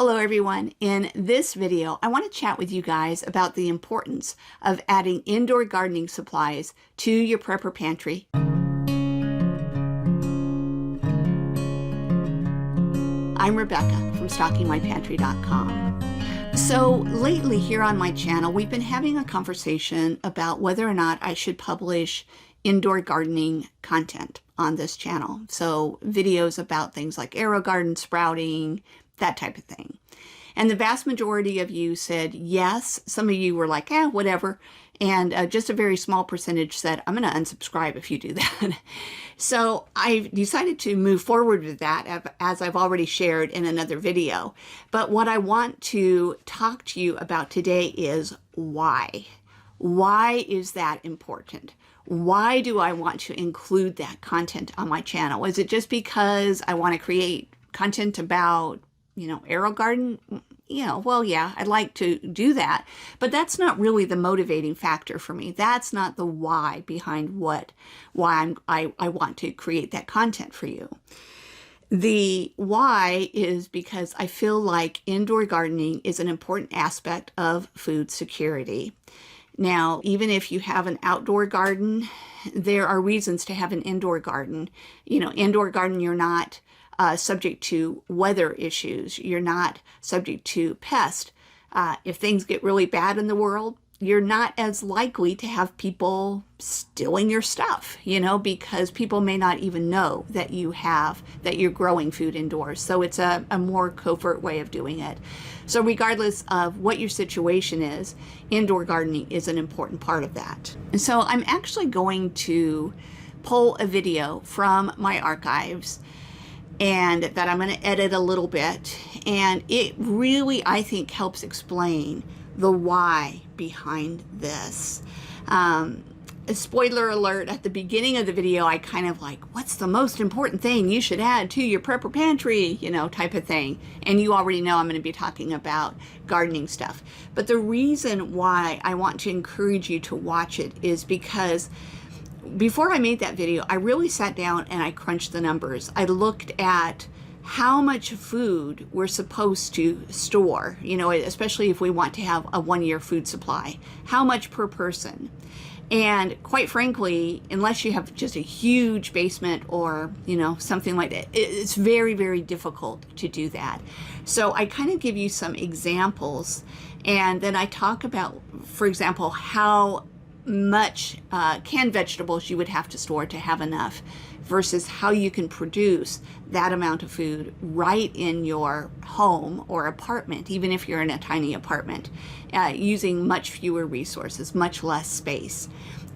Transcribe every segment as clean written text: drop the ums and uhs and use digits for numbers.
Hello everyone. In this video, I want to chat with you guys about the importance of adding indoor gardening supplies to your prepper pantry. I'm Rebecca from StockingMyPantry.com. So lately here on my channel, we've been having a conversation about whether or not I should publish indoor gardening content on this channel. So videos about things like AeroGarden, sprouting, that type of thing. And the vast majority of you said yes. Some of you were like, whatever. And just a very small percentage said, I'm going to unsubscribe if you do that. So I've decided to move forward with that, as I've already shared in another video. But what I want to talk to you about today is why. Why is that important? Why do I want to include that content on my channel? Is it just because I want to create content about AeroGarden? Well, yeah, I'd like to do that, but that's not really the motivating factor for me. That's not the why behind why I want to create that content for you. The why is because I feel like indoor gardening is an important aspect of food security. Now, even if you have an outdoor garden, there are reasons to have an indoor garden. Indoor garden, you're not subject to weather issues. You're not subject to pests. If things get really bad in the world, you're not as likely to have people stealing your stuff, because people may not even know that you're growing food indoors. So it's a more covert way of doing it. So regardless of what your situation is, indoor gardening is an important part of that. And so I'm actually going to pull a video from my archives and that I'm going to edit a little bit. And it really, I think, helps explain the why behind this. A spoiler alert, at the beginning of the video, I kind of like, what's the most important thing you should add to your prepper pantry, type of thing. And you already know I'm going to be talking about gardening stuff. But the reason why I want to encourage you to watch it is because before I made that video, I really sat down and I crunched the numbers. I looked at how much food we're supposed to store, especially if we want to have a 1-year food supply, how much per person. And quite frankly, unless you have just a huge basement or, something like that, it's very, very difficult to do that. So I kind of give you some examples, and then I talk about, for example, how much canned vegetables you would have to store to have enough versus how you can produce that amount of food right in your home or apartment, even if you're in a tiny apartment, using much fewer resources, much less space.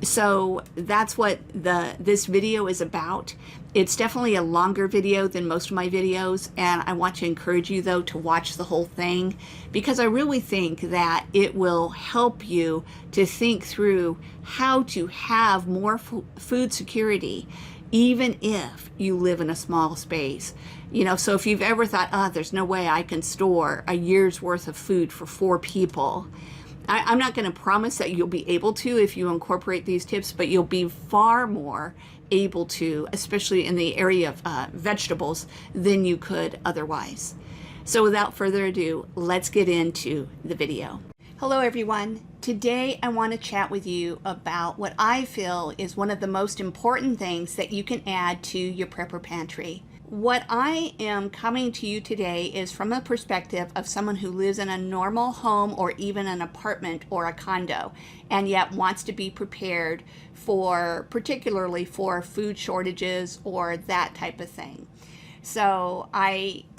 So that's what this video is about. It's definitely a longer video than most of my videos, and I want to encourage you, though, to watch the whole thing because I really think that it will help you to think through how to have more food security, even if you live in a small space. So if you've ever thought, there's no way I can store a year's worth of food for 4 people, I'm not going to promise that you'll be able to if you incorporate these tips, but you'll be far more able to, especially in the area of vegetables, than you could otherwise. So without further ado, let's get into the video. Hello everyone. Today I want to chat with you about what I feel is one of the most important things that you can add to your prepper pantry. What I am coming to you today is from a perspective of someone who lives in a normal home or even an apartment or a condo and yet wants to be prepared particularly for food shortages or that type of thing. So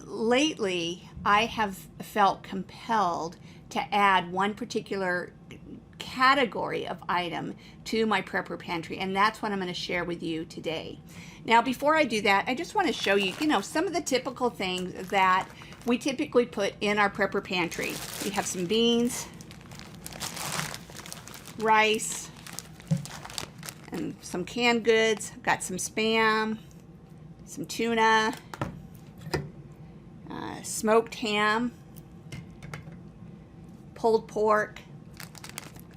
lately I have felt compelled to add one particular category of item to my prepper pantry, and that's what I'm going to share with you today. Now, before I do that, I just want to show you, some of the typical things that we typically put in our prepper pantry. We have some beans, rice, and some canned goods. I've got some Spam, some tuna, smoked ham, pulled pork,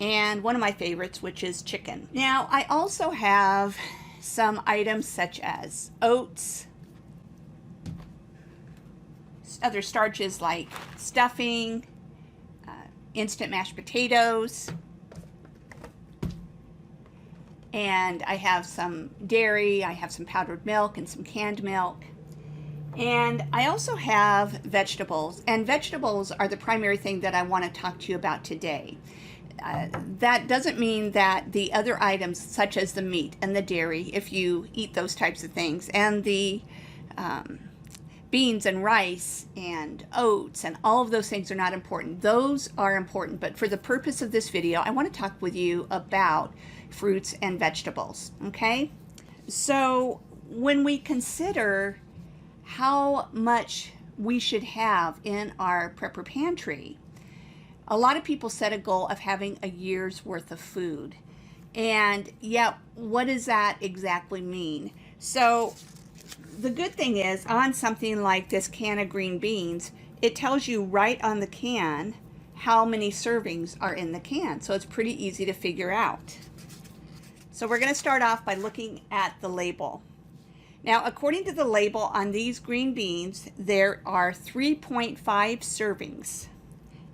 and one of my favorites, which is chicken. Now, I also have some items such as oats, other starches like stuffing, instant mashed potatoes, and I have some dairy, I have some powdered milk and some canned milk. And I also have vegetables, and vegetables are the primary thing that I want to talk to you about today. That doesn't mean that the other items, such as the meat and the dairy, if you eat those types of things, and the beans and rice and oats and all of those things are not important. Those are important, but for the purpose of this video, I want to talk with you about fruits and vegetables, okay? So when we consider how much we should have in our prepper pantry, a lot of people set a goal of having a year's worth of food. And yeah, what does that exactly mean? So the good thing is, on something like this can of green beans, it tells you right on the can how many servings are in the can. So it's pretty easy to figure out. So we're going to start off by looking at the label. Now, according to the label on these green beans, there are 3.5 servings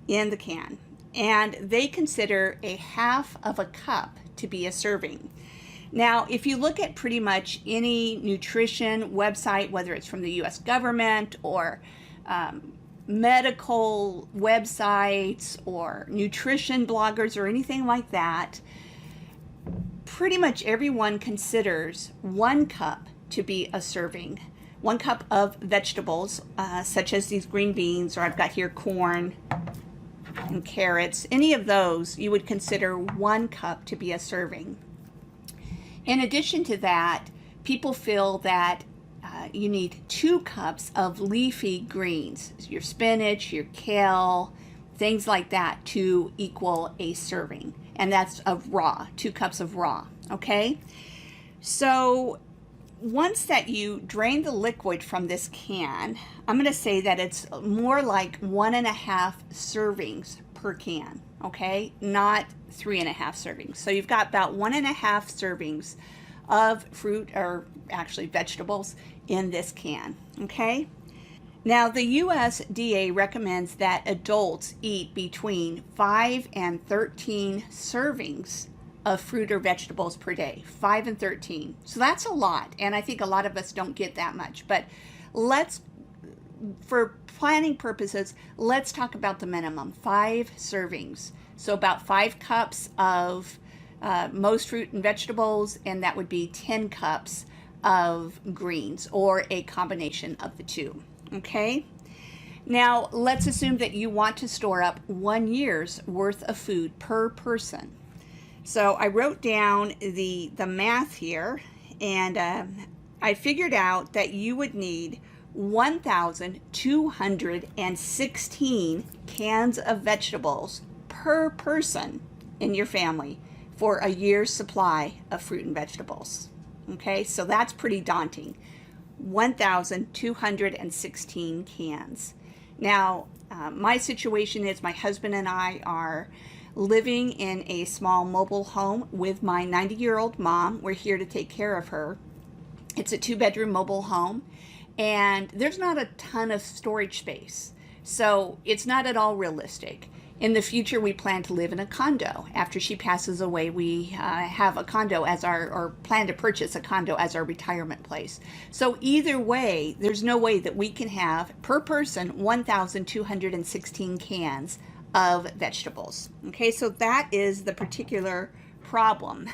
in the can, and they consider a half of a cup to be a serving. Now, if you look at pretty much any nutrition website, whether it's from the US government or medical websites or nutrition bloggers or anything like that, pretty much everyone considers 1 cup to be a serving. 1 cup of vegetables, such as these green beans, or I've got here corn and carrots. Any of those you would consider 1 cup to be a serving. In addition to that, people feel that you need 2 cups of leafy greens, your spinach, your kale, things like that, to equal a serving. And that's of raw, 2 cups of raw, okay? So once that you drain the liquid from this can, I'm going to say that it's more like 1.5 servings per can, okay? Not 3.5 servings. So you've got about 1.5 servings of fruit, or actually vegetables, in this can, okay? Now, the USDA recommends that adults eat between 5 and 13 servings of fruit or vegetables per day. 5 and 13. So that's a lot, and I think a lot of us don't get that much. But for planning purposes, let's talk about the minimum, 5 servings. So about 5 cups of most fruit and vegetables, and that would be 10 cups of greens, or a combination of the two, okay? Now, let's assume that you want to store up 1 year's worth of food per person. So I wrote down the math here, and I figured out that you would need 1,216 cans of vegetables per person in your family for a year's supply of fruit and vegetables. Okay, so that's pretty daunting. 1,216 cans. Now, my situation is my husband and I are living in a small mobile home with my 90-year-old mom. We're here to take care of her. It's a 2-bedroom mobile home, and there's not a ton of storage space, so it's not at all realistic. In the future, we plan to live in a condo. After she passes away, we have a condo as or plan to purchase a condo as our retirement place. So either way, there's no way that we can have, per person, 1,216 cans of vegetables. Okay, so that is the particular problem.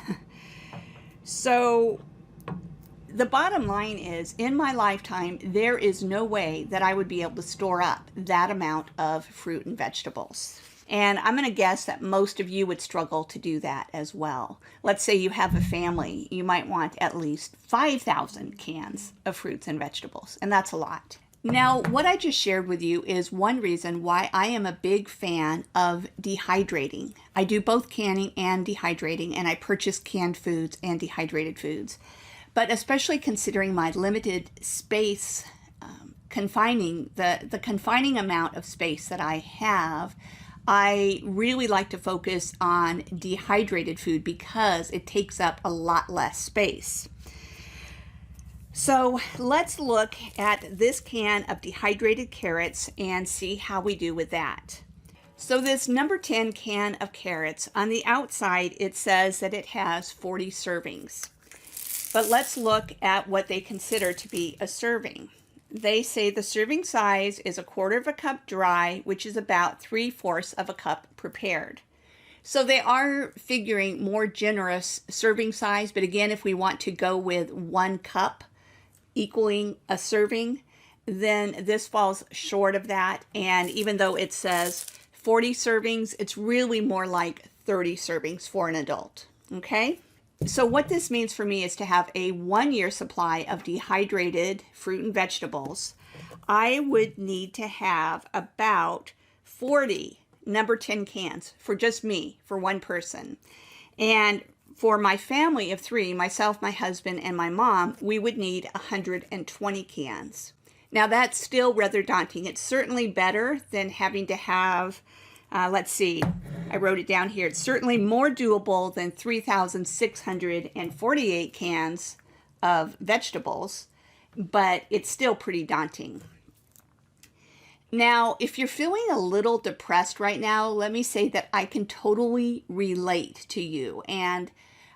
So the bottom line is, in my lifetime, there is no way that I would be able to store up that amount of fruit and vegetables. And I'm going to guess that most of you would struggle to do that as well. Let's say you have a family, you might want at least 5,000 cans of fruits and vegetables, and that's a lot. Now, what I just shared with you is one reason why I am a big fan of dehydrating. I do both canning and dehydrating, and I purchase canned foods and dehydrated foods. But especially considering my limited space, the confining amount of space that I have, I really like to focus on dehydrated food because it takes up a lot less space. So let's look at this can of dehydrated carrots and see how we do with that. So this number 10 can of carrots, on the outside it says that it has 40 servings. But let's look at what they consider to be a serving. They say the serving size is 1/4 of a cup dry, which is about 3/4 of a cup prepared. So they are figuring more generous serving size, but again, if we want to go with 1 cup equaling a serving, then this falls short of that. And even though it says 40 servings, it's really more like 30 servings for an adult, okay? So what this means for me is to have a 1-year supply of dehydrated fruit and vegetables. I would need to have about 40 number 10 cans for just me, for one person. And for my family of 3, myself, my husband, and my mom, we would need 120 cans. Now that's still rather daunting. It's certainly better than having to have, let's see, I wrote it down here. It's certainly more doable than 3,648 cans of vegetables, but it's still pretty daunting. Now, if you're feeling a little depressed right now, let me say that I can totally relate to you. And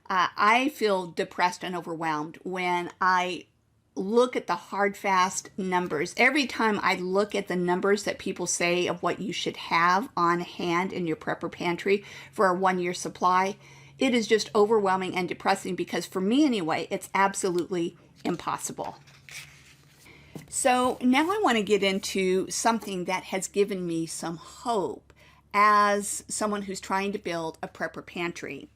I feel depressed and overwhelmed when I look at the hard, fast numbers. Every time I look at the numbers that people say of what you should have on hand in your prepper pantry for a 1-year supply, it is just overwhelming and depressing because for me anyway, it's absolutely impossible. So now I want to get into something that has given me some hope as someone who's trying to build a prepper pantry.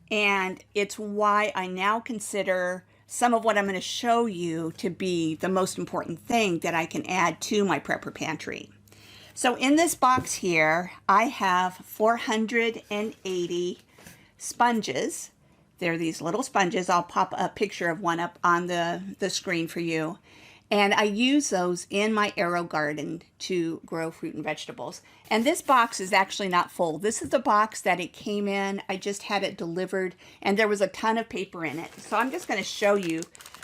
And it's why I now consider some of what I'm going to show you to be the most important thing that I can add to my prepper pantry. So in this box here, I have 480 sponges. They're these little sponges. I'll pop a picture of one up on the screen for you. And I use those in my Aero garden to grow fruit and vegetables. And this box is actually not full. This is the box that it came in. I just had it delivered and there was a ton of paper in it. So I'm just going to show you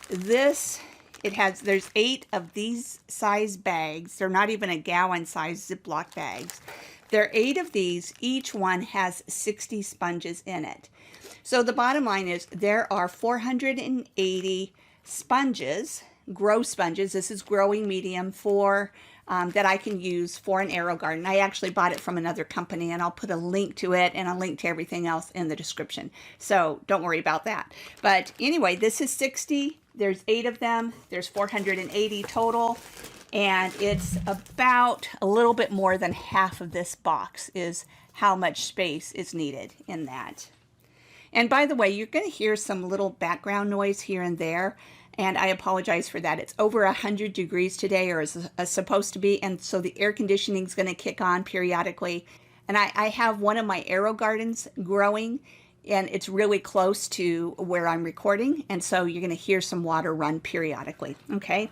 this. There's 8 of these size bags. They're not even a gallon size Ziploc bags. There are 8 of these. Each one has 60 sponges in it. So the bottom line is there are 480 sponges, grow sponges. This is growing medium for that I can use for an Aero garden. I actually bought it from another company and I'll put a link to it and a link to everything else in the description. So don't worry about that. But anyway, this is 60. There's 8 of them. There's 480 total. And it's about a little bit more than half of this box is how much space is needed in that. And by the way, you're going to hear some little background noise here and there. And I apologize for that. It's over 100 degrees today, or is supposed to be, and so the air conditioning is going to kick on periodically. And I have one of my Aero gardens growing, and it's really close to where I'm recording, and so you're going to hear some water run periodically, okay?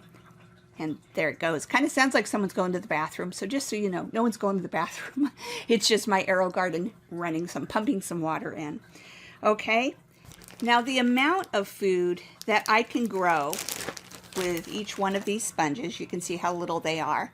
And there it goes. Kind of sounds like someone's going to the bathroom, so just so you know, no one's going to the bathroom. It's just my Aero garden pumping some water in, okay? Now the amount of food that I can grow with each one of these sponges, you can see how little they are.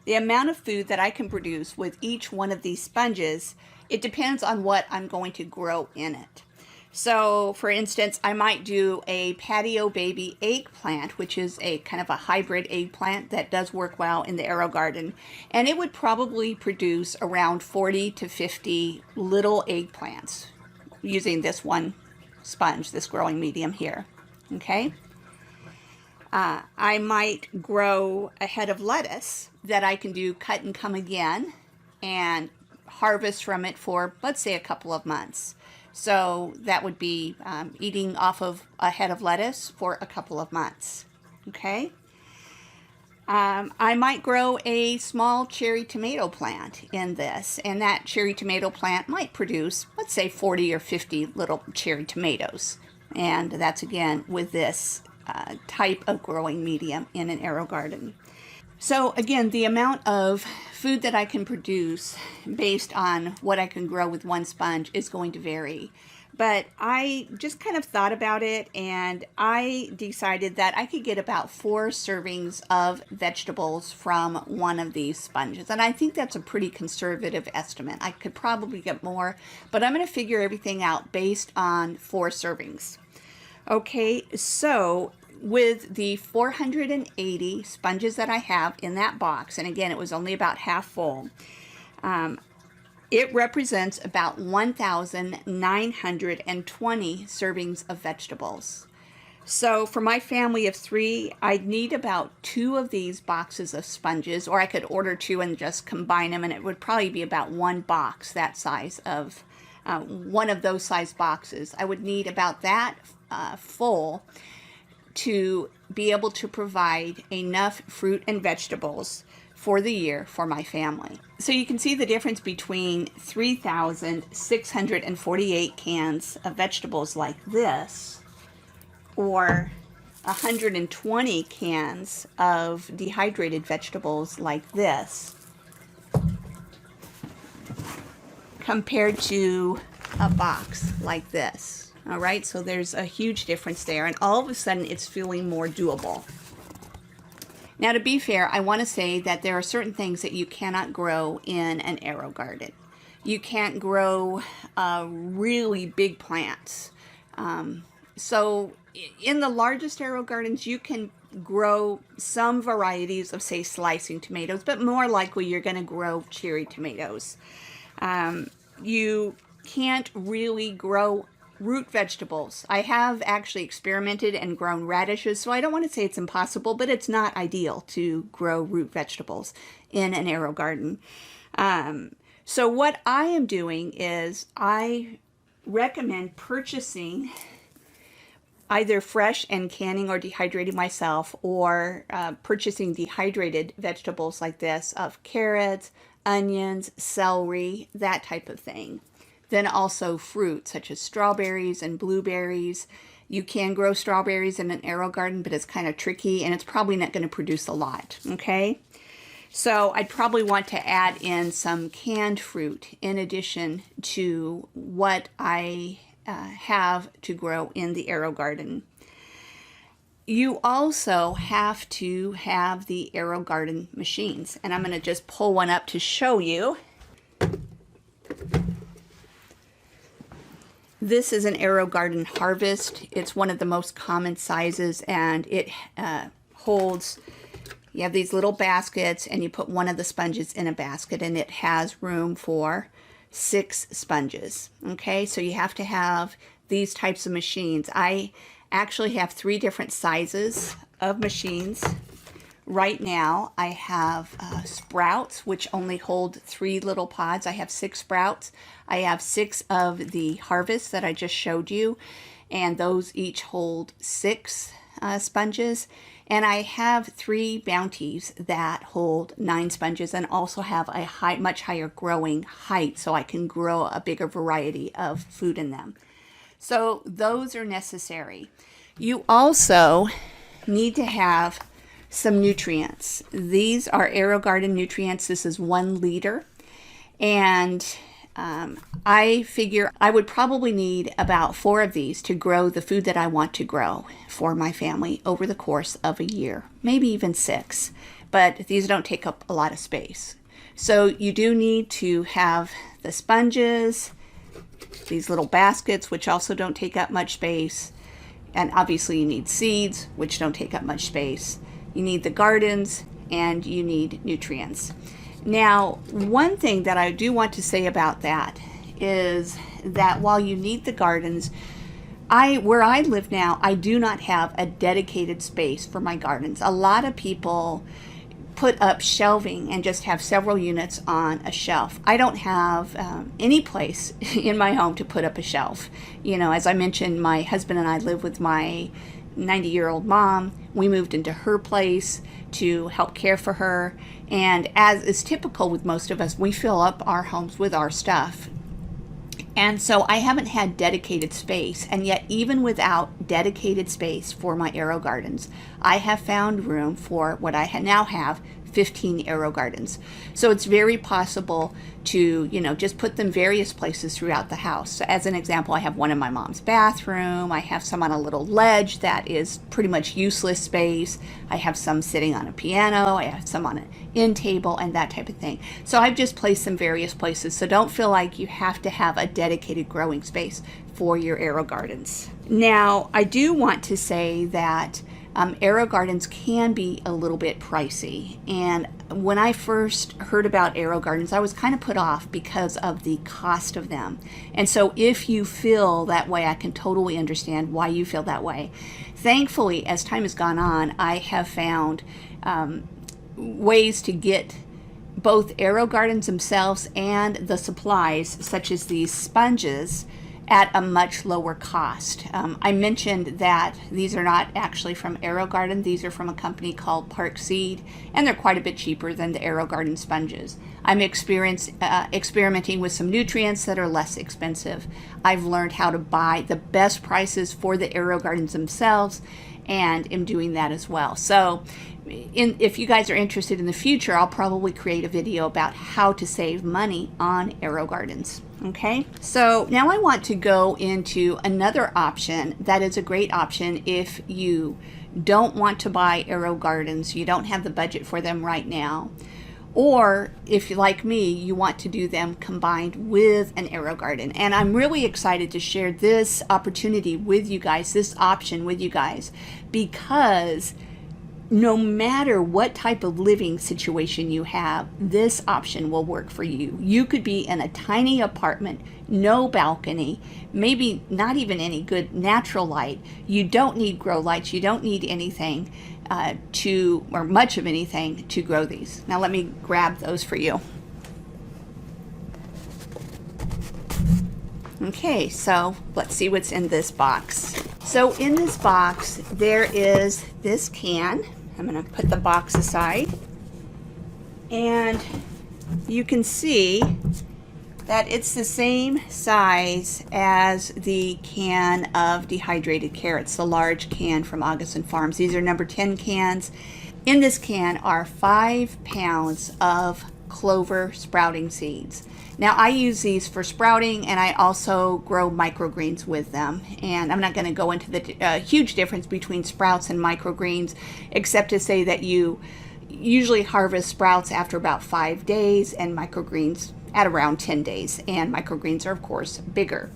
The amount of food that I can produce with each one of these sponges, it depends on what I'm going to grow in it. So for instance, I might do a patio baby eggplant, which is a kind of a hybrid eggplant that does work well in the Aero garden. And it would probably produce around 40 to 50 little eggplants using this one sponge, this growing medium here, okay? I might grow a head of lettuce that I can do cut and come again and harvest from it for, let's say, a couple of months. So that would be eating off of a head of lettuce for a couple of months, okay? I might grow a small cherry tomato plant in this, and that cherry tomato plant might produce, let's say, 40 or 50 little cherry tomatoes. And that's, again, with this type of growing medium in an Aero garden. So, again, the amount of food that I can produce based on what I can grow with one sponge is going to vary. But I just kind of thought about it, and I decided that I could get about 4 servings of vegetables from one of these sponges. And I think that's a pretty conservative estimate. I could probably get more, but I'm going to figure everything out based on 4 servings. Okay, so with the 480 sponges that I have in that box, and again, it was only about half full, it represents about 1,920 servings of vegetables. So for my family of 3, I'd need about 2 of these boxes of sponges, or I could order 2 and just combine them, and it would probably be about 1 box that size of one of those size boxes. I would need about that full to be able to provide enough fruit and vegetables for the year for my family. So you can see the difference between 3,648 cans of vegetables like this, or 120 cans of dehydrated vegetables like this, compared to a box like this. All right, so there's a huge difference there, and all of a sudden it's feeling more doable. Now, to be fair, I want to say that there are certain things that you cannot grow in an aero garden. You can't grow really big plants. So in the largest aero gardens, you can grow some varieties of, say, slicing tomatoes, but more likely you're going to grow cherry tomatoes. You can't really grow root vegetables. I have actually experimented and grown radishes, so I don't want to say it's impossible, but it's not ideal to grow root vegetables in an aero garden. So what I am doing is I recommend purchasing either fresh and canning or dehydrating myself, or purchasing dehydrated vegetables like this of carrots, onions, celery, that type of thing. Then also fruit such as strawberries and blueberries. You can grow strawberries in an aero garden, but it's kind of tricky and it's probably not going to produce a lot, okay? So I'd probably want to add in some canned fruit in addition to what I have to grow in the aero garden. You also have to have the aero garden machines, and I'm going to just pull one up to show you. This is an aero garden harvest. It's one of the most common sizes, and it holds, you have these little baskets, and you put one of the sponges in a basket, and it has room for 6 sponges. Okay, so you have to have these types of machines. I actually have 3 different sizes of machines. Right now I have sprouts, which only hold 3 little pods. I have 6 sprouts. I have 6 of the harvests that I just showed you, and those each hold 6 sponges. And I have 3 bounties that hold 9 sponges, and also have a much higher growing height, so I can grow a bigger variety of food in them. So those are necessary. You also need to have some nutrients. These are aero garden nutrients. This is 1 liter. And I figure I would probably need about 4 of these to grow the food that I want to grow for my family over the course of a year, maybe even 6. But these don't take up a lot of space. So you do need to have the sponges, these little baskets, which also don't take up much space. And obviously you need seeds, which don't take up much space. You need the gardens, and you need nutrients. Now, one thing that I do want to say about that is that while you need the gardens, where I live now, I do not have a dedicated space for my gardens. A lot of people put up shelving and just have several units on a shelf. I don't have any place in my home to put up a shelf. You know, as I mentioned, my husband and I live with my 90-year-old mom. We moved into her place to help care for her, and as is typical with most of us, we fill up our homes with our stuff. And so I haven't had dedicated space, and yet even without dedicated space for my aero gardens, I have found room for what I now have 15 arrow gardens. So it's very possible to, just put them various places throughout the house. So as an example, I have one in my mom's bathroom. I have some on a little ledge that is pretty much useless space. I have some sitting on a piano. I have some on an end table and that type of thing. So I've just placed them various places. So don't feel like you have to have a dedicated growing space for your arrow gardens. Now, I do want to say that arrow gardens can be a little bit pricey, and when I first heard about arrow gardens, I was kind of put off because of the cost of them. And so if you feel that way, I can totally understand why you feel that way. Thankfully, as time has gone on, I have found ways to get both arrow gardens themselves and the supplies, such as these sponges, at a much lower cost. I mentioned that these are not actually from Arrow Garden. These are from a company called Park Seed, and they're quite a bit cheaper than the Arrow Garden sponges. I'm experimenting with some nutrients that are less expensive. I've learned how to buy the best prices for the Arrow Gardens themselves, and am doing that as well. So if you guys are interested in the future, I'll probably create a video about how to save money on arrow gardens. Okay, so now I want to go into another option that is a great option if you don't want to buy arrow gardens, you don't have the budget for them right now, or if you, like me, you want to do them combined with an arrow garden. And I'm really excited to share this opportunity with you guys, this option with you guys, because no matter what type of living situation you have, this option will work for you. You could be in a tiny apartment, no balcony, maybe not even any good natural light. You don't need grow lights. You don't need anything or much of anything to grow these. Now let me grab those for you. Okay, so let's see what's in this box. So in this box, there is this can. I'm going to put the box aside, and you can see that it's the same size as the can of dehydrated carrots, the large can from Augustin Farms. These are number 10 cans. In this can are 5 pounds of clover sprouting seeds. Now I use these for sprouting, and I also grow microgreens with them. And I'm not going to go into the huge difference between sprouts and microgreens, except to say that you usually harvest sprouts after about 5 days and microgreens at around 10 days. And microgreens are, of course, bigger.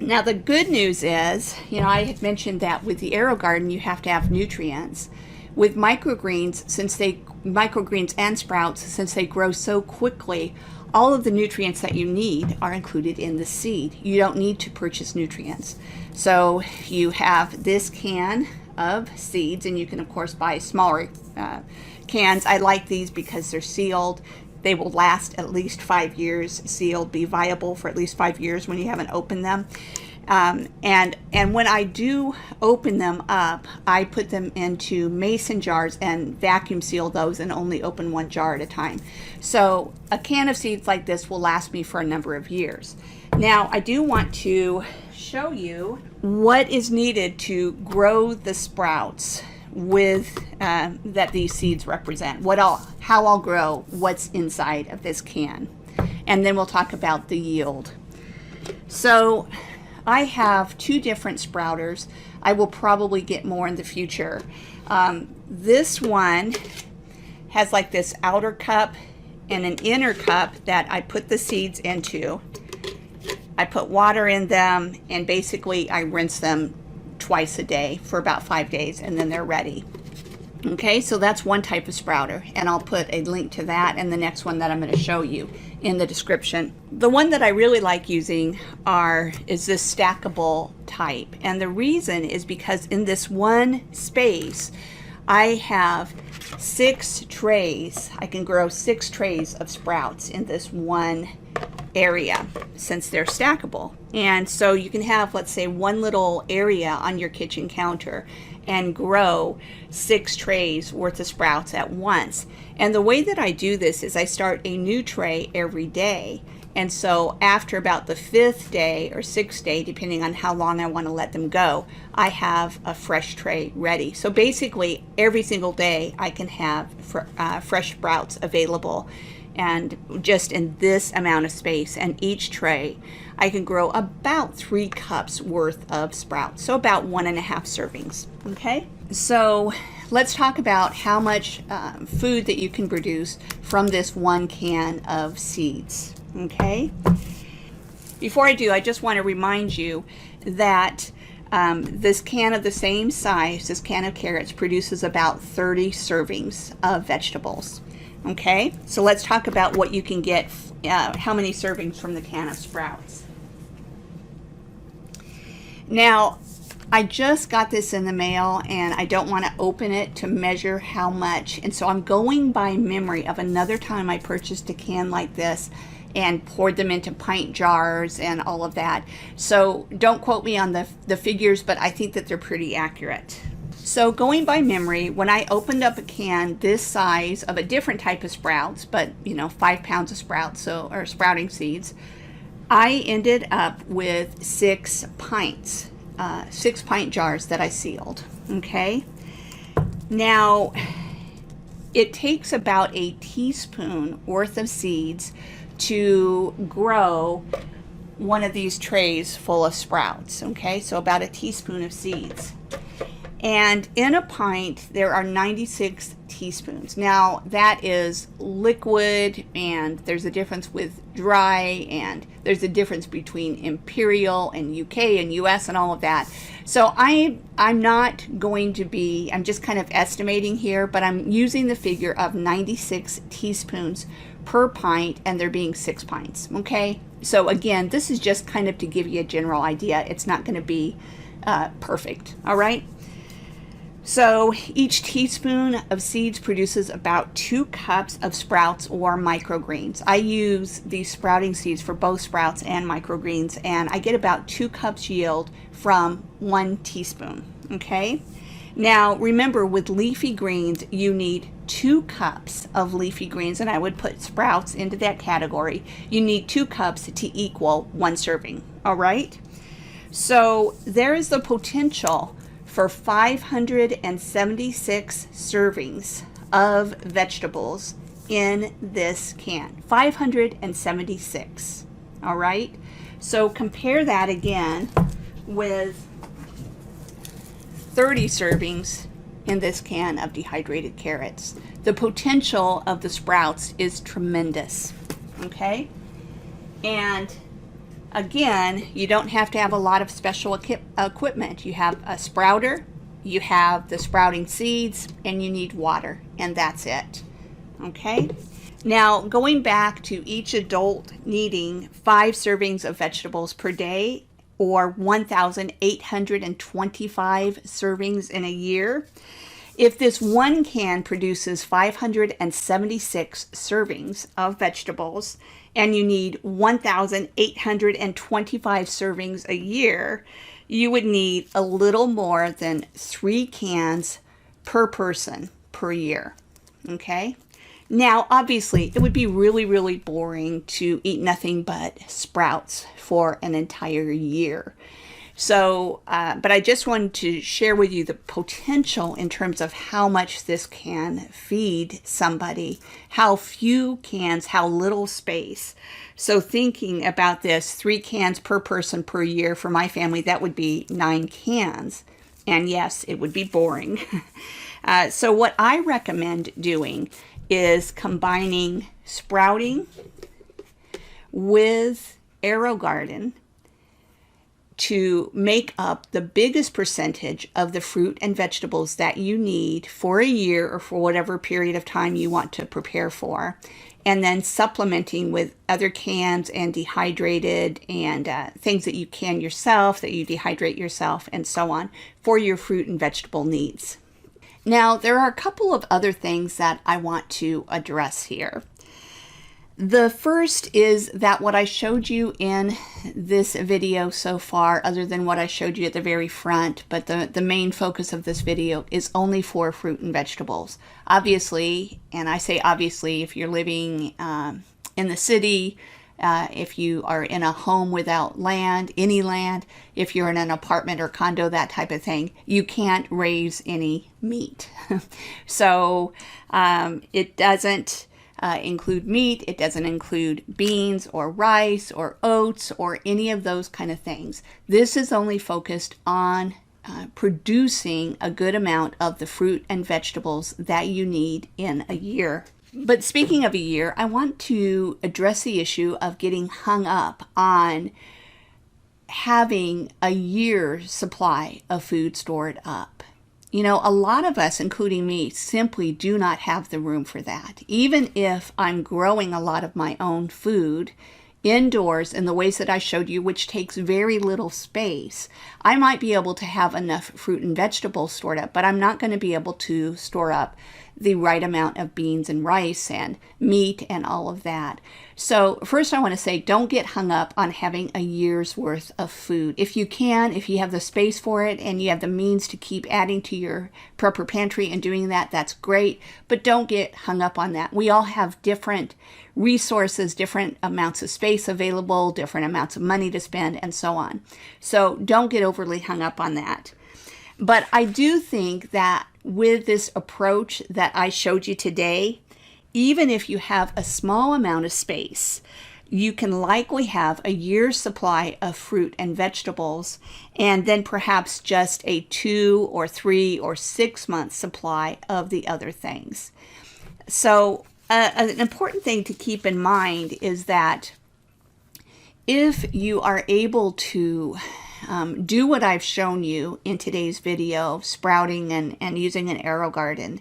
Now the good news is, I had mentioned that with the arrow garden you have to have nutrients. With microgreens, microgreens and sprouts, since they grow so quickly, all of the nutrients that you need are included in the seed. You don't need to purchase nutrients. So you have this can of seeds, and you can of course buy smaller cans. I like these because they're sealed. They will last at least 5 years sealed, be viable for at least 5 years when you haven't opened them. And when I do open them up, I put them into mason jars and vacuum seal those and only open 1 jar at a time. So a can of seeds like this will last me for a number of years. Now I do want to show you what is needed to grow the sprouts with that these seeds represent. How I'll grow what's inside of this can, and then we'll talk about the yield. So I have 2 different sprouters. I will probably get more in the future. This one has like this outer cup and an inner cup that I put the seeds into. I put water in them, and basically I rinse them twice a day for about 5 days, and then they're ready. Okay, so that's one type of sprouter, and I'll put a link to that and the next one that I'm going to show you in the description. The one that I really like using is this stackable type, and the reason is because in this one space I have 6 trays. I can grow 6 trays of sprouts in this one area since they're stackable. And so you can have, let's say, one little area on your kitchen counter and grow 6 trays worth of sprouts at once. And the way that I do this is I start a new tray every day. And so after about the 5th day or 6th day, depending on how long I want to let them go, I have a fresh tray ready. So basically every single day I can have fresh sprouts available, and just in this amount of space. And each tray I can grow about 3 cups worth of sprouts, so about 1.5 servings. Okay, so let's talk about how much food that you can produce from this 1 can of seeds. Okay, before I do, I just want to remind you that this can of the same size, this can of carrots, produces about 30 servings of vegetables. Okay, so let's talk about what you can get, how many servings from the can of sprouts. Now, I just got this in the mail and I don't want to open it to measure how much, and so I'm going by memory of another time I purchased a can like this and poured them into pint jars and all of that. So don't quote me on the figures, but I think that they're pretty accurate. So going by memory, when I opened up a can this size of a different type of sprouts, but 5 pounds of sprouts, or sprouting seeds, I ended up with 6 pints, 6 pint jars that I sealed. Okay. Now, it takes about a teaspoon worth of seeds to grow one of these trays full of sprouts. Okay, so about a teaspoon of seeds. And in a pint, there are 96 teaspoons. Now, that is liquid, and there's a difference with dry, and there's a difference between imperial and UK and US and all of that. So I'm not going to be, I'm just kind of estimating here, but I'm using the figure of 96 teaspoons per pint, and there being 6 pints. Okay, so again, this is just kind of to give you a general idea. It's not going to be perfect. All right. So each teaspoon of seeds produces about 2 cups of sprouts or microgreens. I use these sprouting seeds for both sprouts and microgreens, and I get about 2 cups yield from 1 teaspoon. Okay. Now remember, with leafy greens, you need 2 cups of leafy greens, and I would put sprouts into that category. You need 2 cups to equal 1 serving. All right. So there is the potential for 576 servings of vegetables in this can. 576. All right. So compare that again with 30 servings in this can of dehydrated carrots. The potential of the sprouts is tremendous. Okay. And again, you don't have to have a lot of special equipment. You have a sprouter, you have the sprouting seeds, and you need water, and that's it. Okay. Now, going back to each adult needing 5 servings of vegetables per day, or 1,825 servings in a year. If this 1 can produces 576 servings of vegetables, and you need 1,825 servings a year, you would need a little more than 3 cans per person per year. Okay. Now, obviously, it would be really, really boring to eat nothing but sprouts for an entire year. So, but I just wanted to share with you the potential in terms of how much this can feed somebody, how few cans, how little space. So thinking about this, 3 cans per person per year for my family, that would be 9 cans. And yes, it would be boring. So what I recommend doing is combining sprouting with AeroGarden to make up the biggest percentage of the fruit and vegetables that you need for a year or for whatever period of time you want to prepare for, and then supplementing with other cans and dehydrated and things that you can yourself, that you dehydrate yourself, and so on for your fruit and vegetable needs. Now, there are a couple of other things that I want to address here. The first is that what I showed you in this video so far, other than what I showed you at the very front, but the main focus of this video is only for fruit and vegetables. Obviously, and I say obviously, if you're living in the city, if you are in a home without land, any land, if you're in an apartment or condo, that type of thing, you can't raise any meat. So it doesn't include meat, it doesn't include beans or rice or oats or any of those kind of things. This is only focused on producing a good amount of the fruit and vegetables that you need in a year. But speaking of a year, I want to address the issue of getting hung up on having a year's supply of food stored up. You know, a lot of us, including me, simply do not have the room for that. Even if I'm growing a lot of my own food indoors in the ways that I showed you, which takes very little space, I might be able to have enough fruit and vegetables stored up, but I'm not going to be able to store up the right amount of beans and rice and meat and all of that. So first I want to say, don't get hung up on having a year's worth of food. If you can, if you have the space for it and you have the means to keep adding to your prepper pantry and doing that, that's great. But don't get hung up on that. We all have different resources, different amounts of space available, different amounts of money to spend, and so on. So don't get overly hung up on that. But I do think that with this approach that I showed you today, even if you have a small amount of space, you can likely have a year's supply of fruit and vegetables, and then perhaps just a 2 or 3 or 6 month supply of the other things. So an important thing to keep in mind is that if you are able to do what I've shown you in today's video, sprouting and using an aero garden,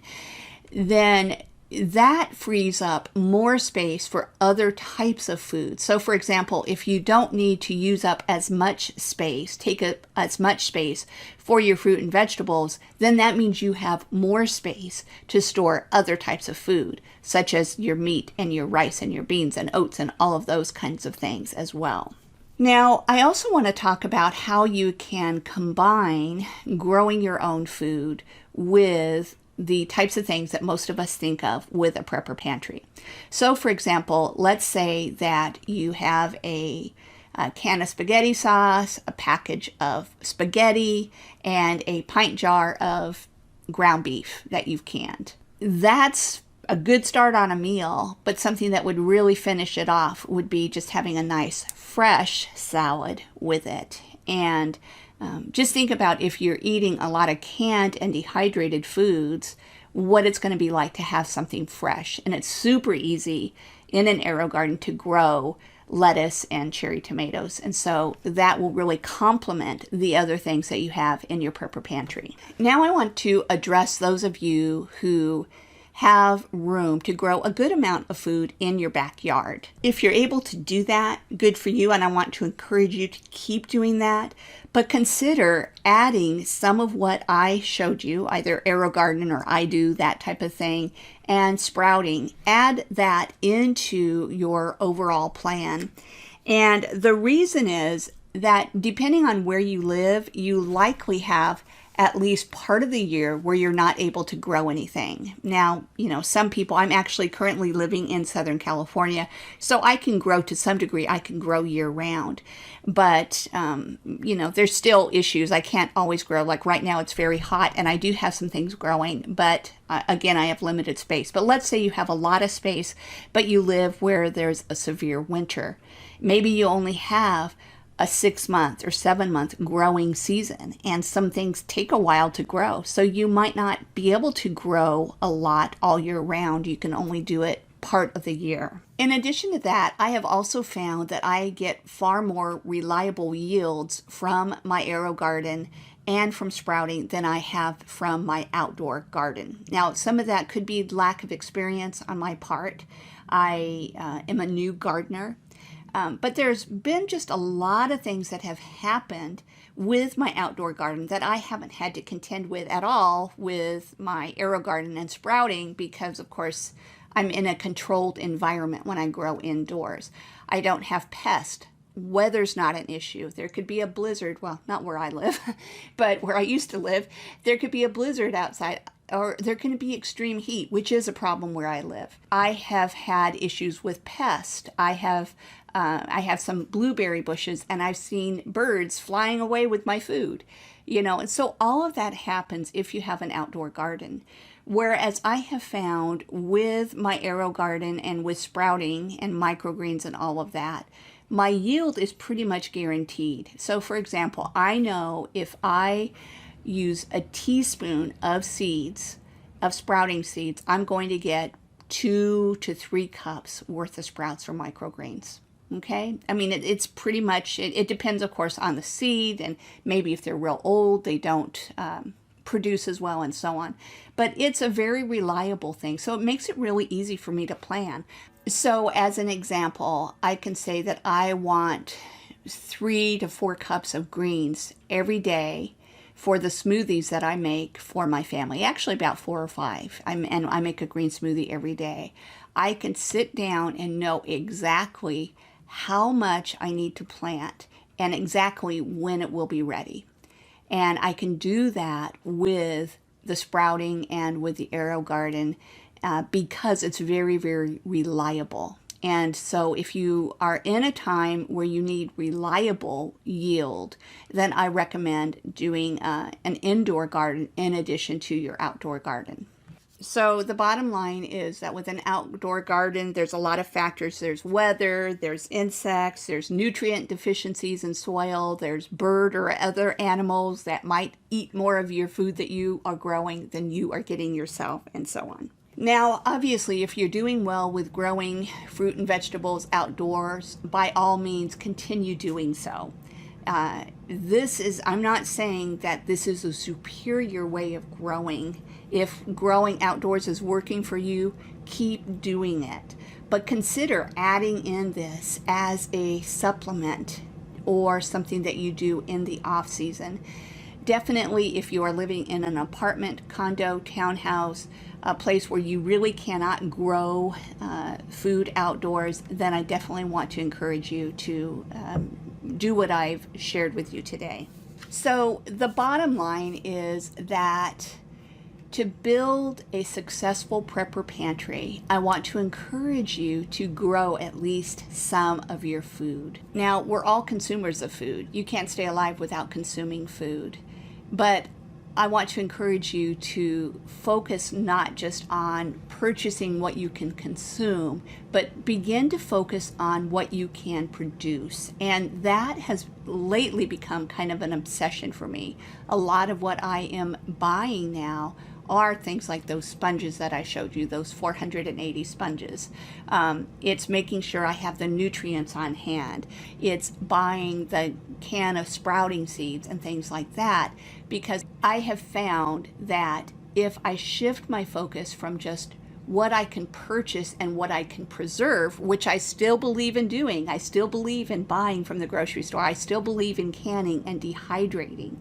then that frees up more space for other types of food. So for example, if you don't need to use up as much space, take up as much space for your fruit and vegetables, then that means you have more space to store other types of food, such as your meat and your rice and your beans and oats and all of those kinds of things as well. Now, I also want to talk about how you can combine growing your own food with the types of things that most of us think of with a prepper pantry. So for example, let's say that you have a can of spaghetti sauce, a package of spaghetti, and a pint jar of ground beef that you've canned. That's a good start on a meal, but something that would really finish it off would be just having a nice fresh salad with it. And just think about, if you're eating a lot of canned and dehydrated foods, what it's going to be like to have something fresh. And it's super easy in an aero garden to grow lettuce and cherry tomatoes. And so that will really complement the other things that you have in your prepper pantry. Now I want to address those of you who have room to grow a good amount of food in your backyard. If you're able to do that, good for you, and I want to encourage you to keep doing that. But consider adding some of what I showed you, either aero garden or I do, that type of thing, and sprouting. Add that into your overall plan. And the reason is that depending on where you live, you likely have at least part of the year where you're not able to grow anything. Now, you know, some people, I'm actually currently living in Southern California, so I can grow to some degree, I can grow year round. But, you know, there's still issues. I can't always grow. Like right now it's very hot and I do have some things growing, but again, I have limited space. But let's say you have a lot of space, but you live where there's a severe winter. Maybe you only have a 6-month or 7-month growing season, and some things take a while to grow. So you might not be able to grow a lot all year round. You can only do it part of the year. In addition to that, I have also found that I get far more reliable yields from my aero garden and from sprouting than I have from my outdoor garden. Now, some of that could be lack of experience on my part. I am a new gardener. But there's been just a lot of things that have happened with my outdoor garden that I haven't had to contend with at all with my aero garden and sprouting, because of course I'm in a controlled environment when I grow indoors. I don't have pests. Weather's not an issue. There could be a blizzard, well, not where I live, but where I used to live, there could be a blizzard outside, or there can be extreme heat, which is a problem where I live. I have had issues with pests. I have some blueberry bushes, and I've seen birds flying away with my food, and so all of that happens if you have an outdoor garden. Whereas I have found with my AeroGarden and with sprouting and microgreens and all of that, my yield is pretty much guaranteed. So for example, I know if I use a teaspoon of seeds, of sprouting seeds, I'm going to get 2 to 3 cups worth of sprouts or microgreens. Okay, I mean, it's pretty much, it depends, of course, on the seed, and maybe if they're real old, they don't produce as well, and so on. But it's a very reliable thing, so it makes it really easy for me to plan. So as an example, I can say that I want 3 to 4 cups of greens every day for the smoothies that I make for my family. Actually about 4 or 5. And I make a green smoothie every day. I can sit down and know exactly how much I need to plant and exactly when it will be ready. And I can do that with the sprouting and with the AeroGarden because it's very, very reliable. And so if you are in a time where you need reliable yield, then I recommend doing an indoor garden in addition to your outdoor garden. So the bottom line is that with an outdoor garden, there's a lot of factors. There's weather, there's insects, there's nutrient deficiencies in soil, there's bird or other animals that might eat more of your food that you are growing than you are getting yourself, and so on. Now, obviously, if you're doing well with growing fruit and vegetables outdoors, by all means, continue doing so. I'm not saying that this is a superior way of growing. If growing outdoors is working for you, keep doing it. But consider adding in this as a supplement or something that you do in the off season. Definitely, if you are living in an apartment, condo, townhouse, a place where you really cannot grow food outdoors, then I definitely want to encourage you to do what I've shared with you today. So the bottom line is that to build a successful prepper pantry, I want to encourage you to grow at least some of your food. Now, we're all consumers of food. You can't stay alive without consuming food. But I want to encourage you to focus not just on purchasing what you can consume, but begin to focus on what you can produce. And that has lately become kind of an obsession for me. A lot of what I am buying now are things like those sponges that I showed you, those 480 sponges. It's making sure I have the nutrients on hand. It's buying the can of sprouting seeds and things like that, because I have found that if I shift my focus from just what I can purchase and what I can preserve, which I still believe in doing, I still believe in buying from the grocery store, I still believe in canning and dehydrating.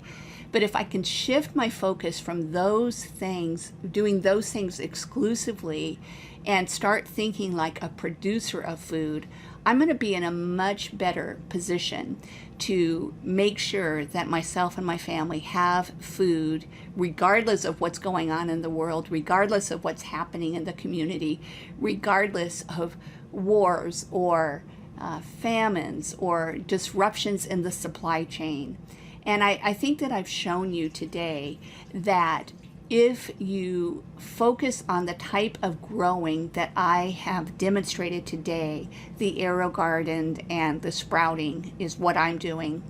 But if I can shift my focus from those things, doing those things exclusively, and start thinking like a producer of food, I'm going to be in a much better position to make sure that myself and my family have food, regardless of what's going on in the world, regardless of what's happening in the community, regardless of wars or famines or disruptions in the supply chain. And I think that I've shown you today that if you focus on the type of growing that I have demonstrated today, the AeroGarden and the sprouting is what I'm doing,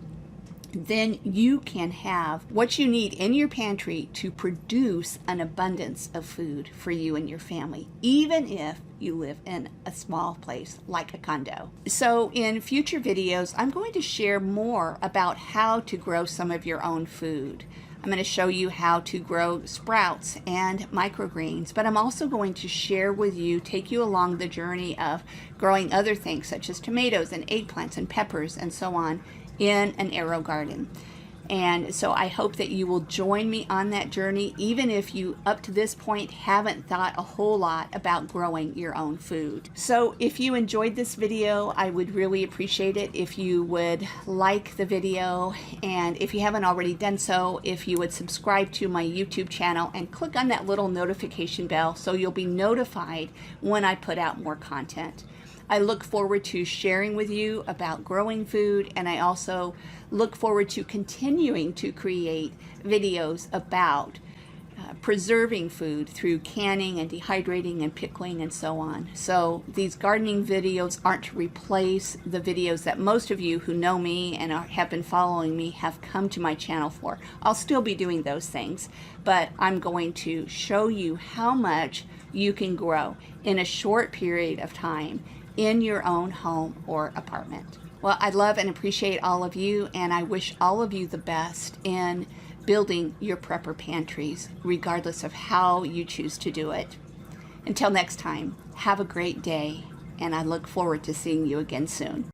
then you can have what you need in your pantry to produce an abundance of food for you and your family, even if you live in a small place like a condo. So in future videos, I'm going to share more about how to grow some of your own food. I'm going to show you how to grow sprouts and microgreens, but I'm also going to share with you, take you along the journey of growing other things such as tomatoes and eggplants and peppers and so on in an AeroGarden. And so I hope that you will join me on that journey, even if you up to this point haven't thought a whole lot about growing your own food. So if you enjoyed this video, I would really appreciate it if you would like the video, and if you haven't already done so, if you would subscribe to my YouTube channel and click on that little notification bell so you'll be notified when I put out more content. I look forward to sharing with you about growing food, and I also look forward to continuing to create videos about preserving food through canning and dehydrating and pickling and so on. So these gardening videos aren't to replace the videos that most of you who know me and have been following me have come to my channel for. I'll still be doing those things, but I'm going to show you how much you can grow in a short period of time in your own home or apartment. Well, I love and appreciate all of you, and I wish all of you the best in building your prepper pantries, regardless of how you choose to do it. Until next time, have a great day, and I look forward to seeing you again soon.